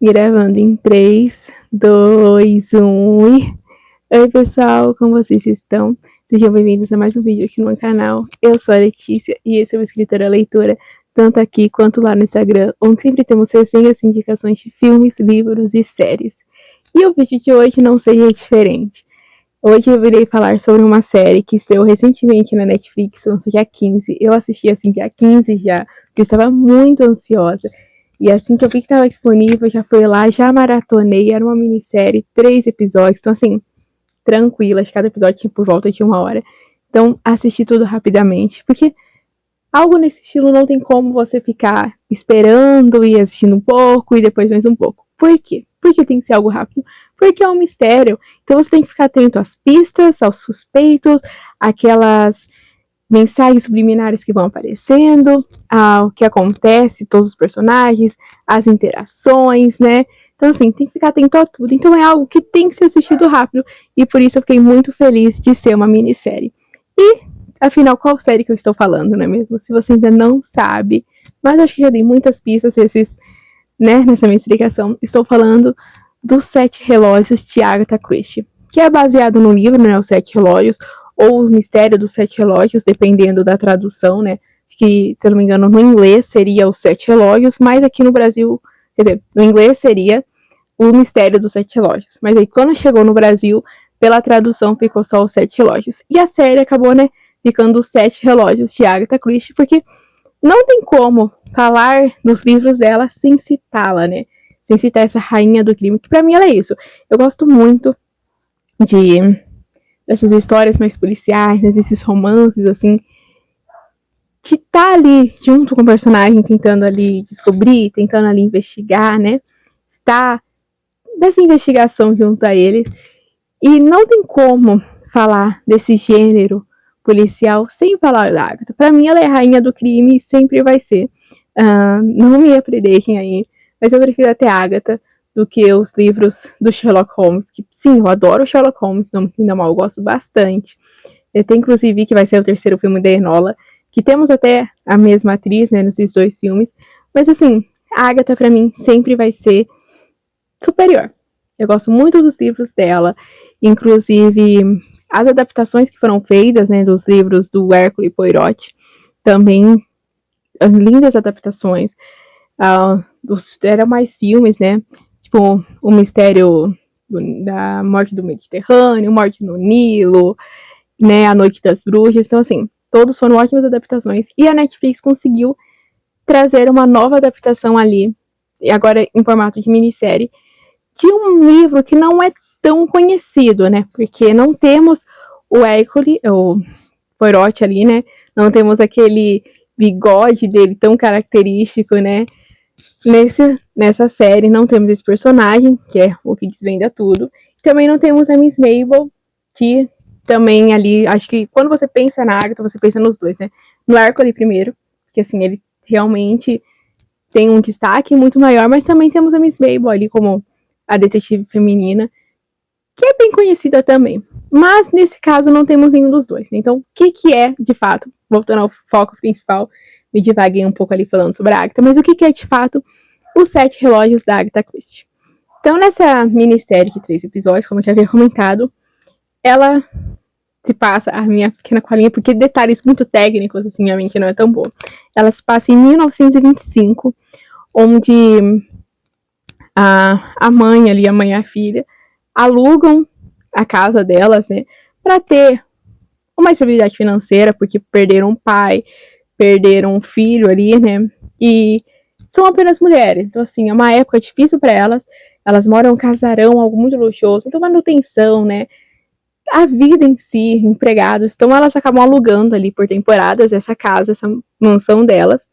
Gravando em 3, 2, 1 e... Oi pessoal, como vocês estão? Sejam bem-vindos a mais um vídeo aqui no meu canal. Eu sou a Letícia e esse é o Escritora Leitora, tanto aqui quanto lá no Instagram, onde sempre temos resenhas e indicações de filmes, livros e séries. E o vídeo de hoje não seria diferente. Hoje eu irei falar sobre uma série que estreou recentemente na Netflix, lançou dia 15. Eu assisti assim dia 15 já, porque eu estava muito ansiosa. E assim que eu vi que estava disponível, já fui lá, já maratonei. Era uma minissérie, 3 episódios. Então, assim, tranquila. Cada episódio tinha por volta de 1 hora. Então, assisti tudo rapidamente. Porque algo nesse estilo não tem como você ficar esperando e assistindo um pouco e depois mais um pouco. Por quê? Porque tem que ser algo rápido. Porque é um mistério. Então, você tem que ficar atento às pistas, aos suspeitos, aquelas mensagens subliminares que vão aparecendo, ao que acontece, todos os personagens, as interações, né? Então, assim, tem que ficar atento a tudo. Então, é algo que tem que ser assistido rápido. E por isso eu fiquei muito feliz de ser uma minissérie. E, afinal, qual série que eu estou falando, não é mesmo? Se você ainda não sabe, mas acho que já dei muitas pistas nessa minha explicação. Estou falando dos 7 Relógios de Agatha Christie, que é baseado no livro, né? Os 7 Relógios, ou o Mistério dos 7 Relógios, dependendo da tradução, né? Que, se eu não me engano, no inglês seria os 7 Relógios, mas aqui no Brasil, quer dizer, no inglês seria o Mistério dos 7 Relógios. Mas aí, quando chegou no Brasil, pela tradução, ficou só os 7 Relógios. E a série acabou, né, ficando os 7 Relógios de Agatha Christie, porque não tem como falar dos livros dela sem citá-la, né? Sem citar essa rainha do crime, que pra mim ela é isso. Eu gosto muito dessas histórias mais policiais, né, desses romances, assim, que tá ali junto com o personagem, tentando ali descobrir, tentando ali investigar, né, está dessa investigação junto a eles, e não tem como falar desse gênero policial sem falar da Agatha. Pra mim ela é a rainha do crime e sempre vai ser. Não me apredeixem aí, mas eu prefiro até a Agatha do que os livros do Sherlock Holmes, que sim, eu adoro o Sherlock Holmes, ainda mal, eu gosto bastante. Tem inclusive que vai ser o 3º filme da Enola, que temos até a mesma atriz, né, nesses 2 filmes, mas assim, a Agatha pra mim sempre vai ser superior. Eu gosto muito dos livros dela, inclusive as adaptações que foram feitas, né, dos livros do Hercule Poirot, também lindas adaptações. Eram mais filmes, né? Tipo, o mistério da morte do Mediterrâneo, morte no Nilo, né? A Noite das Bruxas. Então, assim, todos foram ótimas adaptações. E a Netflix conseguiu trazer uma nova adaptação ali, agora em formato de minissérie, de um livro que não é tão conhecido, né? Porque não temos o Hercule, o Poirot ali, né? Não temos aquele bigode dele tão característico, né? Nessa série não temos esse personagem, que é o que desvenda tudo. Também não temos a Miss Mabel, que também ali, acho que quando você pensa na Agatha, você pensa nos dois, né? No Hercule primeiro, porque assim, ele realmente tem um destaque muito maior, mas também temos a Miss Mabel ali como a detetive feminina, que é bem conhecida também. Mas nesse caso não temos nenhum dos dois. Então, o que é, de fato, voltando ao foco principal, me divaguei um pouco ali falando sobre a Agatha, mas o que é, de fato, os 7 Relógios da Agatha Christie? Então, nessa minissérie de 3 episódios, como eu já havia comentado, ela se passa, a minha pequena colinha, porque detalhes muito técnicos, assim, minha mente não é tão boa. Ela se passa em 1925, onde a mãe ali, a mãe e a filha, alugam a casa delas, né, para ter uma estabilidade financeira, porque perderam um pai, perderam um filho ali, né, e são apenas mulheres. Então, assim, é uma época difícil para elas. Elas moram em um casarão, algo muito luxuoso, então manutenção, né, a vida em si, empregados. Então, elas acabam alugando ali por temporadas essa casa, essa mansão delas,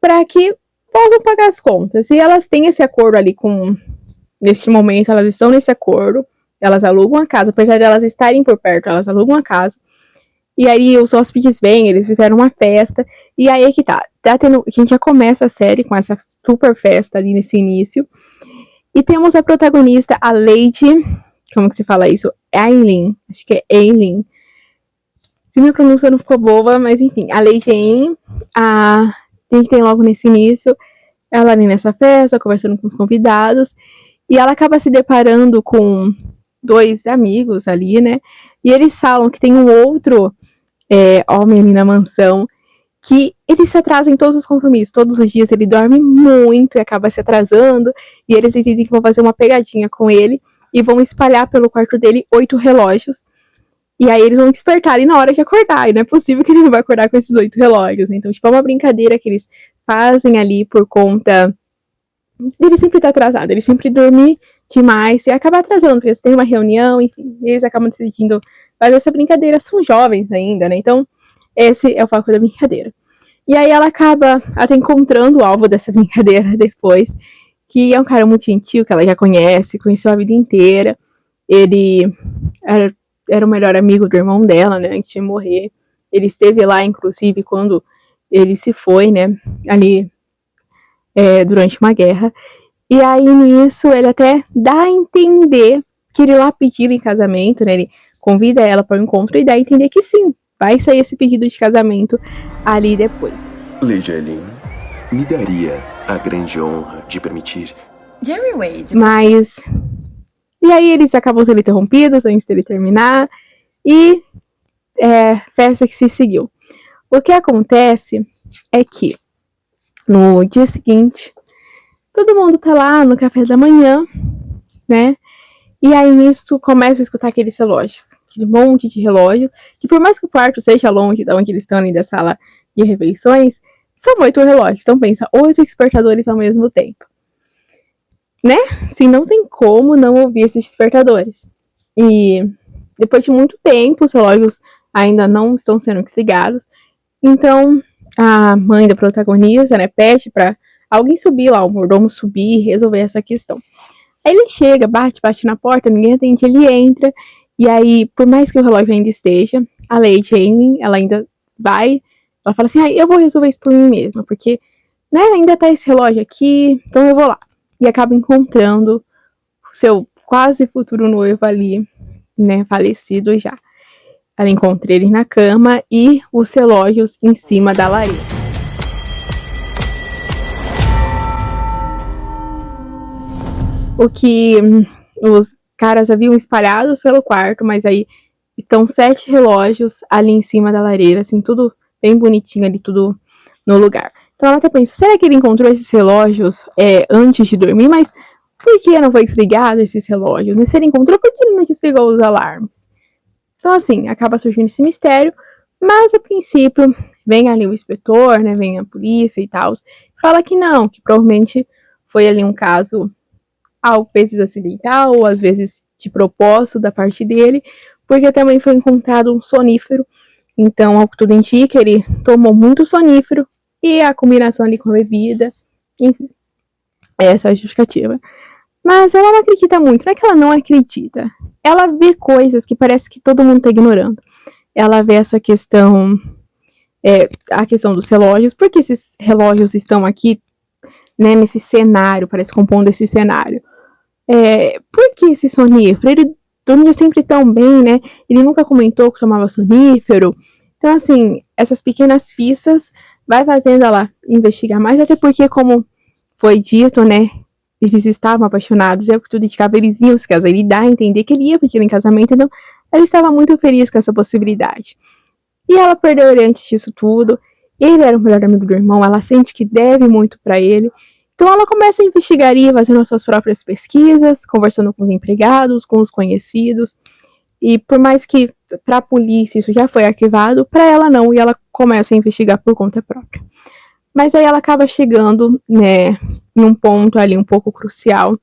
para que possam pagar as contas. E elas têm esse acordo ali com... Neste momento, elas estão nesse acordo. Elas alugam a casa, apesar de elas estarem por perto, elas alugam a casa. E aí os hóspedes vêm, eles fizeram uma festa. E aí é que tá tendo, a gente já começa a série com essa super festa ali nesse início. E temos a protagonista, a Lady... Como que se fala isso? Eileen. Acho que é Eileen. Se minha pronúncia não ficou boa, mas enfim. A Lady Eileen, a gente tem logo nesse início ela ali nessa festa, conversando com os convidados, e ela acaba se deparando com 2 amigos ali, né? E eles falam que tem um outro homem ali na mansão que ele se atrasa em todos os compromissos. Todos os dias ele dorme muito e acaba se atrasando. E eles entendem que vão fazer uma pegadinha com ele e vão espalhar pelo quarto dele 8 relógios. E aí eles vão despertarem na hora que acordar. E não é possível que ele não vai acordar com esses 8 relógios. Então, tipo, é uma brincadeira que eles fazem ali por conta dele sempre estar atrasado. Ele sempre dormir demais e acabar atrasando, porque você tem uma reunião, enfim. E eles acabam decidindo fazer essa brincadeira. São jovens ainda, né? Então, esse é o foco da brincadeira. E aí ela acaba até encontrando o alvo dessa brincadeira depois, que é um cara muito gentil, que ela já conheceu a vida inteira. Ele era o melhor amigo do irmão dela, né, antes de morrer. Ele esteve lá, inclusive, quando ele se foi, né, ali durante uma guerra. E aí, nisso, ele até dá a entender que ele lá pediu em casamento, né, ele convida ela para o encontro e dá a entender que sim, vai sair esse pedido de casamento ali depois. Lady Eileen, me daria a grande honra de permitir... Jerry Wade. Mas... E aí eles acabam sendo interrompidos antes dele terminar. E... festa que se seguiu. O que acontece é que... No dia seguinte... Todo mundo tá lá no café da manhã, né? E aí nisso começa a escutar aqueles relógios. Aquele monte de relógios. Que por mais que o quarto seja longe de onde eles estão ali da sala de refeições, são 8 relógios. Então pensa, 8 despertadores ao mesmo tempo. Né? Assim, não tem como não ouvir esses despertadores. E depois de muito tempo, os relógios ainda não estão sendo desligados. Então, a mãe da protagonista, né, pede pra alguém subir lá, o mordomo subir e resolver essa questão. Aí ele chega, bate na porta, ninguém atende, ele entra. E aí, por mais que o relógio ainda esteja, a Lady Eileen, ela ainda vai... Ela fala assim, eu vou resolver isso por mim mesma, porque, né, ainda tá esse relógio aqui, então eu vou lá. E acaba encontrando o seu quase futuro noivo ali, né, falecido já. Ela encontra ele na cama e os relógios em cima da lareira. O que os caras haviam espalhados pelo quarto, mas aí estão 7 relógios ali em cima da lareira, assim, tudo bem bonitinho ali, tudo no lugar. Então ela até pensa, será que ele encontrou esses relógios antes de dormir? Mas por que não foi desligado esses relógios? E se ele encontrou, por que ele não desligou os alarmes? Então assim, acaba surgindo esse mistério, mas a princípio vem ali o inspetor, né, vem a polícia e tal, fala que não, que provavelmente foi ali um caso, às vezes acidental, ou às vezes de propósito da parte dele, porque também foi encontrado um sonífero. Então, ao que tudo indica, ele tomou muito sonífero e a combinação ali com a bebida, enfim, essa é a justificativa. Mas ela não acredita muito, não é que ela não acredita. Ela vê coisas que parece que todo mundo tá ignorando. Ela vê essa questão, a questão dos relógios, porque esses relógios estão aqui, né, nesse cenário, parece compondo esse cenário. Por que esse sonífero? Ele dormia sempre tão bem, né? Ele nunca comentou que tomava sonífero. Então, assim, essas pequenas pistas vai fazendo ela investigar mais, até porque, como foi dito, né, eles estavam apaixonados, é o que tudo indicava, eles iam se casar, ele dá a entender que ele ia pedir em casamento, então ela estava muito feliz com essa possibilidade. E ela perdeu ele antes disso tudo, ele era o melhor amigo do irmão, ela sente que deve muito pra ele, então ela começa a investigar e fazendo as suas próprias pesquisas, conversando com os empregados, com os conhecidos, e por mais que para a polícia isso já foi arquivado, para ela não, e ela começa a investigar por conta própria. Mas aí ela acaba chegando, né, em um ponto ali um pouco crucial,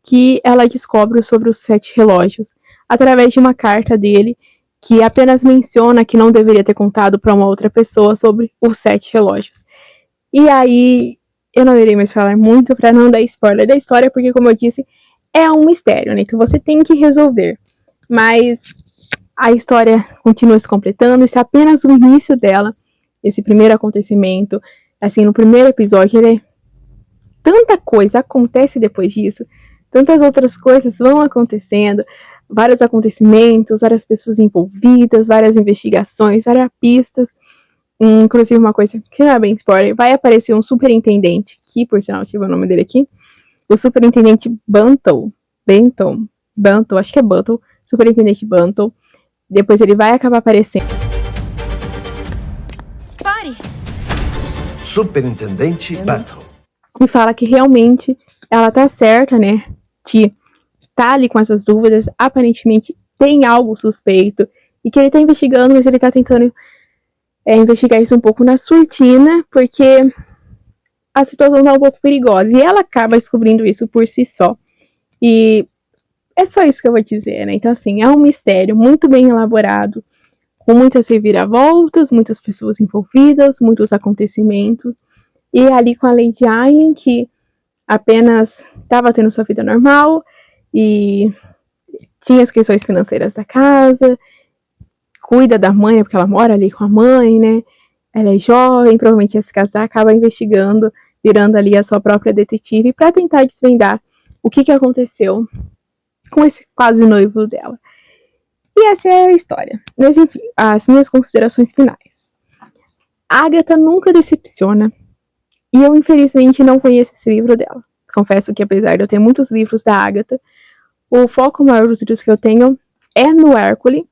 que ela descobre sobre os 7 relógios, através de uma carta dele, que apenas menciona que não deveria ter contado para uma outra pessoa sobre os 7 relógios. E aí, eu não irei mais falar muito para não dar spoiler da história, porque como eu disse, é um mistério, né, então você tem que resolver. Mas a história continua se completando, isso é apenas o início dela, esse primeiro acontecimento. Assim, no primeiro episódio, tanta coisa acontece depois disso, tantas outras coisas vão acontecendo, vários acontecimentos, várias pessoas envolvidas, várias investigações, várias pistas. Inclusive, uma coisa que não é bem spoiler, vai aparecer um superintendente, que por sinal tive o nome dele aqui, o superintendente Bantle, acho que é Bantle, superintendente Bantle. Depois ele vai acabar aparecendo. Pare! Superintendente Bantle. E fala que realmente ela tá certa, né, de tá ali com essas dúvidas, aparentemente tem algo suspeito, e que ele tá investigando, mas ele tá tentando investigar isso um pouco na surtina, porque a situação tá um pouco perigosa. E ela acaba descobrindo isso por si só. E é só isso que eu vou dizer, né? Então, assim, é um mistério muito bem elaborado, com muitas reviravoltas, muitas pessoas envolvidas, muitos acontecimentos. E ali com a Lady Aileen, que apenas estava tendo sua vida normal e tinha as questões financeiras da casa, cuida da mãe, porque ela mora ali com a mãe, né? Ela é jovem, provavelmente ia se casar, acaba investigando, virando ali a sua própria detetive para tentar desvendar o que aconteceu com esse quase noivo dela. E essa é a história. Mas enfim, as minhas considerações finais. A Agatha nunca decepciona. E eu, infelizmente, não conheço esse livro dela. Confesso que, apesar de eu ter muitos livros da Agatha, o foco maior dos livros que eu tenho é no Hércules,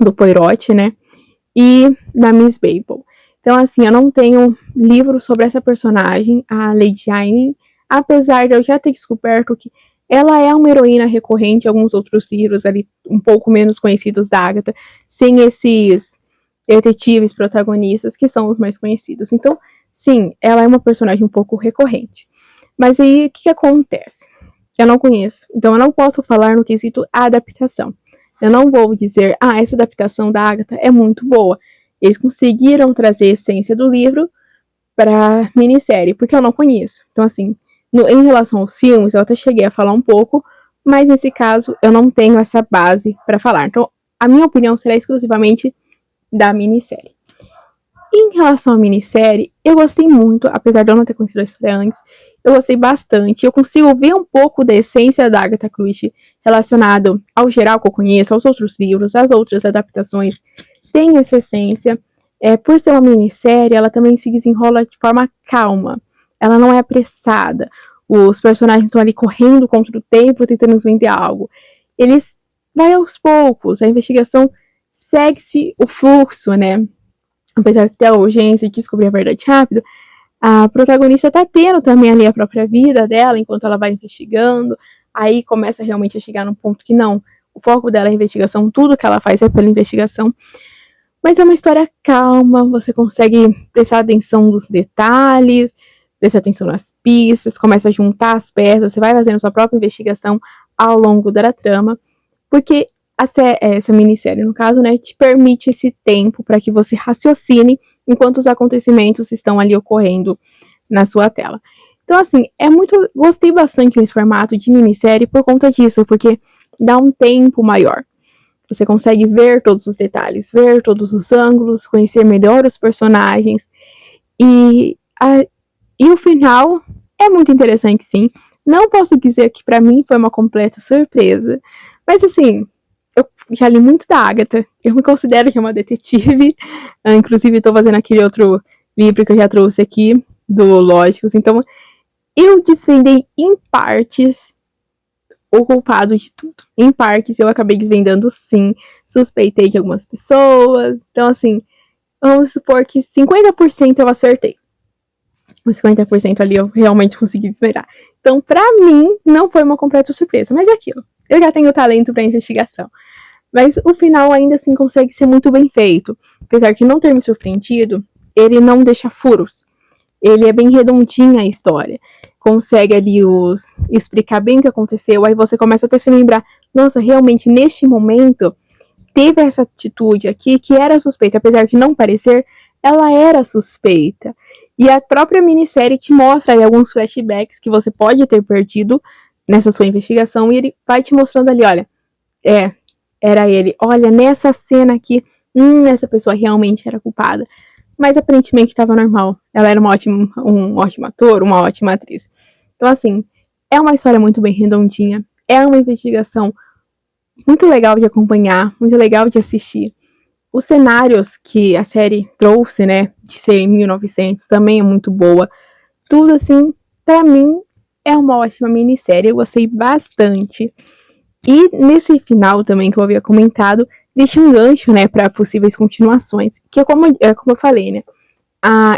do Poirot, né? E na Miss Babel. Então, assim, eu não tenho livro sobre essa personagem, a Lady Aileen, apesar de eu já ter descoberto que ela é uma heroína recorrente em alguns outros livros ali, um pouco menos conhecidos da Agatha, sem esses detetives protagonistas que são os mais conhecidos. Então, sim, ela é uma personagem um pouco recorrente. Mas aí, o que acontece? Eu não conheço, então eu não posso falar no quesito adaptação. Eu não vou dizer, essa adaptação da Agatha é muito boa. Eles conseguiram trazer a essência do livro para minissérie, porque eu não conheço. Então, assim, em relação aos filmes, eu até cheguei a falar um pouco, mas nesse caso eu não tenho essa base para falar. Então, a minha opinião será exclusivamente da minissérie. Em relação à minissérie, eu gostei muito, apesar de eu não ter conhecido a história antes, eu gostei bastante. Eu consigo ver um pouco da essência da Agatha Christie relacionado ao geral que eu conheço, aos outros livros, às outras adaptações. Tem essa essência. Por ser uma minissérie, ela também se desenrola de forma calma. Ela não é apressada. Os personagens estão ali correndo contra o tempo, tentando nos vender algo. Eles vai aos poucos. A investigação segue-se o fluxo, né? Apesar de ter a urgência de descobrir a verdade rápido, a protagonista tá tendo também ali a própria vida dela, enquanto ela vai investigando. Aí começa realmente a chegar num ponto que não, o foco dela é a investigação, tudo que ela faz é pela investigação. Mas é uma história calma, você consegue prestar atenção nos detalhes, prestar atenção nas pistas, começa a juntar as peças, você vai fazendo sua própria investigação ao longo da trama, porque essa minissérie, no caso, né, te permite esse tempo para que você raciocine enquanto os acontecimentos estão ali ocorrendo na sua tela. Então, assim, gostei bastante desse formato de minissérie por conta disso, porque dá um tempo maior. Você consegue ver todos os detalhes, ver todos os ângulos, conhecer melhor os personagens. E o final é muito interessante, sim. Não posso dizer que para mim foi uma completa surpresa, mas assim, eu já li muito da Agatha, eu me considero que é uma detetive, inclusive estou fazendo aquele outro livro que eu já trouxe aqui, do Lógicos, então eu desvendei em partes o culpado de tudo. Em partes eu acabei desvendando sim, suspeitei de algumas pessoas, então assim, vamos supor que 50% eu acertei. Os 50% ali eu realmente consegui desvendar. Então, pra mim, não foi uma completa surpresa, mas é aquilo. Eu já tenho talento pra investigação. Mas o final ainda assim consegue ser muito bem feito. Apesar de não ter me surpreendido, ele não deixa furos. Ele é bem redondinho a história. Consegue ali explicar bem o que aconteceu. Aí você começa até se lembrar, nossa, realmente neste momento teve essa atitude aqui que era suspeita. Apesar de não parecer, ela era suspeita. E a própria minissérie te mostra aí alguns flashbacks que você pode ter perdido nessa sua investigação. E ele vai te mostrando ali, olha, era ele. Olha, nessa cena aqui, essa pessoa realmente era culpada. Mas aparentemente estava normal. Ela era um ótimo ator, uma ótima atriz. Então, assim, é uma história muito bem redondinha. É uma investigação muito legal de acompanhar, muito legal de assistir. Os cenários que a série trouxe, né, de ser em 1900, também é muito boa. Tudo, assim, pra mim, é uma ótima minissérie. Eu gostei bastante. E nesse final também, que eu havia comentado, deixa um gancho, né, para possíveis continuações. Que como eu falei, né,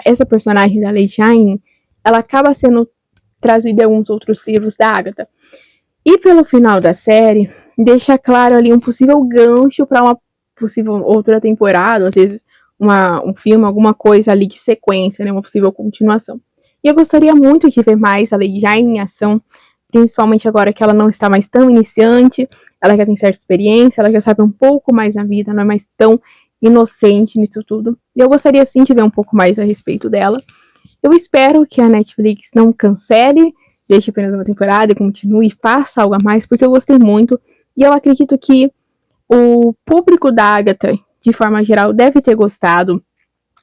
essa personagem da Lady Jane, ela acaba sendo trazida em alguns outros livros da Agatha. E pelo final da série, deixa claro ali um possível gancho para uma possível outra temporada, às vezes um filme, alguma coisa ali de sequência, né, uma possível continuação. E eu gostaria muito de ver mais a Lady Jane em ação, principalmente agora que ela não está mais tão iniciante, ela já tem certa experiência, ela já sabe um pouco mais na vida, não é mais tão inocente nisso tudo. E eu gostaria sim de ver um pouco mais a respeito dela. Eu espero que a Netflix não cancele, deixe apenas uma temporada e continue e faça algo a mais, porque eu gostei muito. E eu acredito que o público da Agatha, de forma geral, deve ter gostado.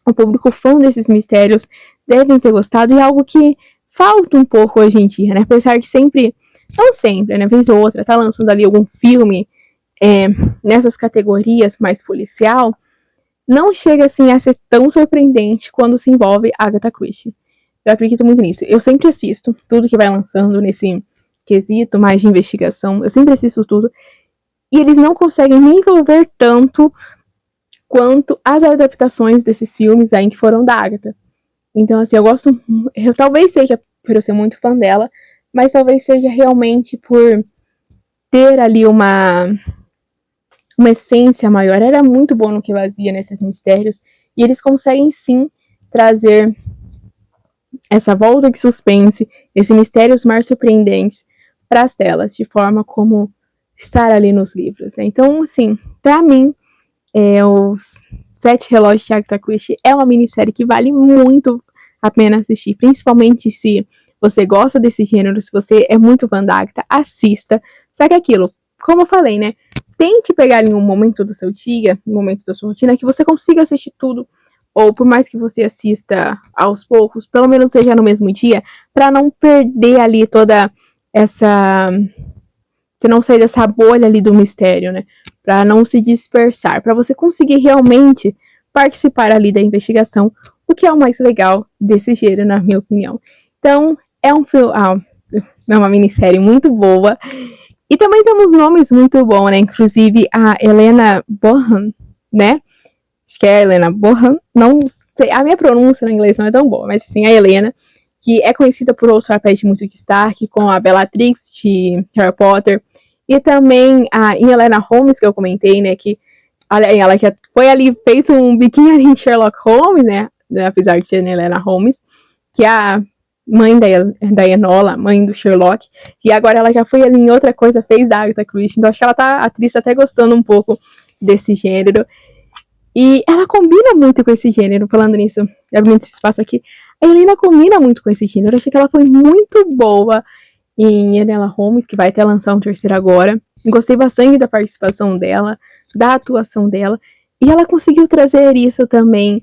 O público fã desses mistérios devem ter gostado. E é algo que falta um pouco hoje em dia, né? Apesar de sempre, não sempre, né? Vez ou outra, tá lançando ali algum filme nessas categorias mais policial, não chega assim a ser tão surpreendente quando se envolve Agatha Christie. Eu acredito muito nisso. Eu sempre assisto tudo que vai lançando nesse quesito mais de investigação. Eu sempre assisto tudo. E eles não conseguem me envolver tanto quanto as adaptações desses filmes aí que foram da Agatha. Então, assim, eu gosto. Talvez seja por eu ser muito fã dela, mas talvez seja realmente por ter ali uma essência maior. Era muito bom no que fazia nesses mistérios. E eles conseguem sim trazer essa volta de suspense, esses mistérios mais surpreendentes para as telas, de forma como estar ali nos livros, né? Então, assim, para mim, os Sete Relógios de Agatha Christie é uma minissérie que vale muito a pena assistir, principalmente se você gosta desse gênero, se você é muito fã da Agatha, assista. Só que aquilo, como eu falei, né? Tente pegar em um momento do seu dia, um momento da sua rotina, que você consiga assistir tudo, ou por mais que você assista aos poucos, pelo menos seja no mesmo dia, para não perder ali toda essa. Você não sair dessa bolha ali do mistério, né? Para não se dispersar, para você conseguir realmente participar ali da investigação, o que é o mais legal desse gênero, na minha opinião. Então, é uma minissérie muito boa. E também temos nomes muito bons, né? Inclusive a Helena Bonham, né? Acho que é a Helena Bonham. Não sei, a minha pronúncia no inglês não é tão boa, mas assim, a Helena, que é conhecida por outros papéis de muito destaque, com a Bellatrix de Harry Potter, e também a Helena Holmes, que eu comentei, né? Que ela que foi ali, fez um biquinho ali em Sherlock Holmes, né? Apesar de ser Helena Holmes, que é a mãe da Enola, mãe do Sherlock, e agora ela já foi ali em outra coisa, fez da Agatha Christie, então acho que a atriz tá até gostando um pouco desse gênero, e ela combina muito com esse gênero, falando nisso, abrindo esse espaço aqui, a Helena combina muito com esse gênero, eu achei que ela foi muito boa em Enola Holmes, que vai até lançar um terceiro agora, gostei bastante da participação dela, da atuação dela, e ela conseguiu trazer isso também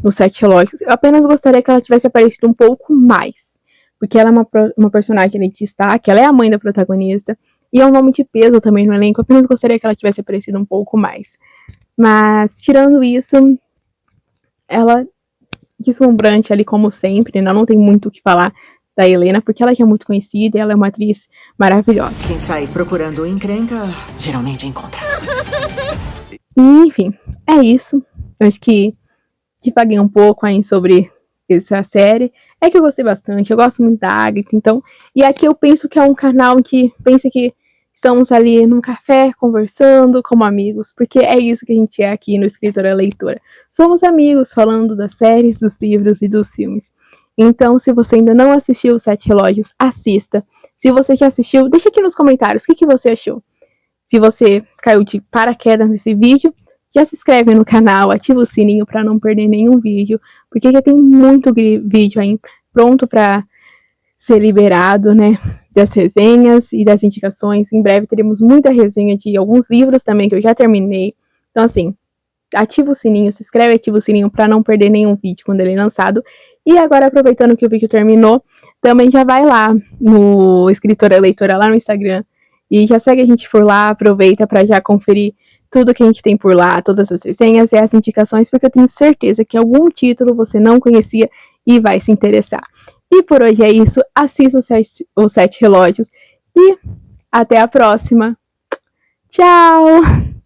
nos Sete Relógios. Eu apenas gostaria que ela tivesse aparecido um pouco mais, porque ela é uma personagem de destaque, ela é a mãe da protagonista, e é um nome de peso também no elenco. Eu apenas gostaria que ela tivesse aparecido um pouco mais. Mas, tirando isso, ela deslumbrante ali como sempre, né? Não tem muito o que falar da Helena, porque ela já é muito conhecida e ela é uma atriz maravilhosa. Quem sai procurando encrenca, geralmente encontra. E, enfim, é isso. Eu acho que divaguei um pouco aí sobre essa série. É que eu gostei bastante, eu gosto muito da Agatha, então. E aqui eu penso que é um canal que pensa que estamos ali num café conversando como amigos, porque é isso que a gente é aqui no Escritora Leitora. Somos amigos falando das séries, dos livros e dos filmes. Então, se você ainda não assistiu os Sete Relógios, assista. Se você já assistiu, deixa aqui nos comentários o que você achou. Se você caiu de paraquedas nesse vídeo, já se inscreve no canal, ativa o sininho para não perder nenhum vídeo, porque já tem muito vídeo aí pronto para ser liberado, né, das resenhas e das indicações. Em breve teremos muita resenha de alguns livros também que eu já terminei. Então, assim, ativa o sininho, se inscreve e ativa o sininho para não perder nenhum vídeo quando ele é lançado. E agora, aproveitando que o vídeo terminou, também já vai lá no Escritora Leitora, lá no Instagram, E já segue a gente por lá, aproveita para já conferir tudo que a gente tem por lá, todas as resenhas e as indicações, porque eu tenho certeza que algum título você não conhecia e vai se interessar. E por hoje é isso, assista os 7 relógios e até a próxima. Tchau!